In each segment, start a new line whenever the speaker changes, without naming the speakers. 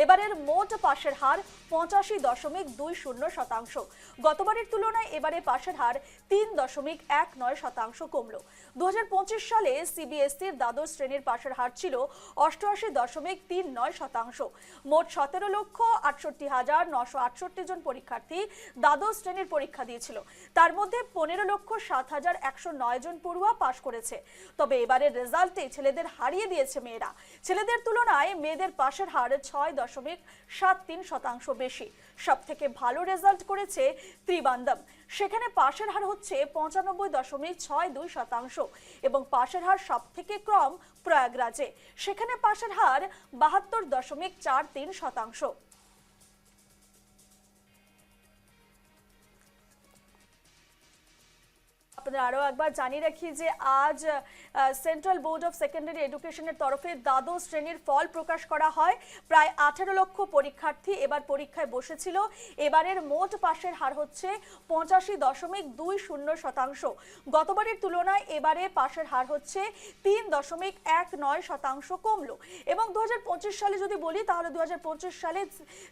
এবারের মোট পাশের হার 85.20%। গতবারের তুলনায় এবারে পাশের হার 3.19% কমল। 2025 সালে সিবিএসইর দ্বাদশ শ্রেণীর পাশের হার ছিল 88.39%। মোট 17,68,968 জন পরীক্ষার্থী দ্বাদশ শ্রেণীর পরীক্ষা দিয়েছিল। তার মধ্যে 15,07,109 জন পড়ুয়া পাশ করেছে। তবে এবারের রেজাল্টে ছেলেদের হারিয়ে দিয়েছে মেয়েরা। ছেলেদের তুলনায় মেয়েদের পাশের হার 6.73% বেশি। সবথেকে ভালো রেজাল্ট করেছে ত্রিবান্দম। সেখানে পাশের হার হচ্ছে 95.62% এবং পাশের হার সবথেকে কম প্রয়াগরাজে। সেখানে পাশের হার 72.43%। আপনাদের আরো একবার জানিয়ে রাখি যে আজ সেন্ট্রাল বোর্ড অফ সেকেন্ডারি এডুকেশনের তরফে দ্বাদশ শ্রেণীর ফল প্রকাশ করা হয়। প্রায় 18 লক্ষ পরীক্ষার্থী এবার পরীক্ষায় বসেছিল। এবারের মোট পাশের হার হচ্ছে 85.20%। গতবারের তুলনায় এবারে পাশের হার হচ্ছে 3.19% কমলো। এবং 2025 সালে যদি বলি তাহলে 2025 সালে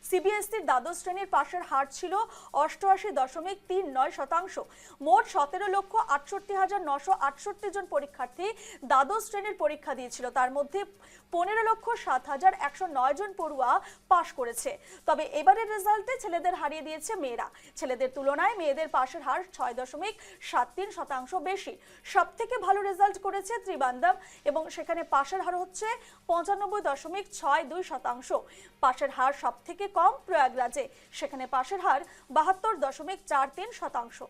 সিবিএসইর দ্বাদশ শ্রেণীর পাশের হার ছিল 88.39%। মোট 17,68,968 জন পরীক্ষার্থী দ্বাদশ শ্রেণীর পরীক্ষা দিয়েছিল। তার মধ্যে 15,07,109 জন পড়ুয়া পাশ করেছে। তবে এবারের রেজাল্টে ছেলেদের হারিয়ে দিয়েছে মেয়েরা। ছেলেদের তুলনায় মেয়েদের পাশের হার 6.73% বেশি। সবথেকে ভালো রেজাল্ট করেছে ত্রিবান্দম এবং সেখানে পাশের হার হচ্ছে 95.62%। পাশের হার সবথেকে কম প্রয়াগরাজে। সেখানে পাশের হার 72.43%।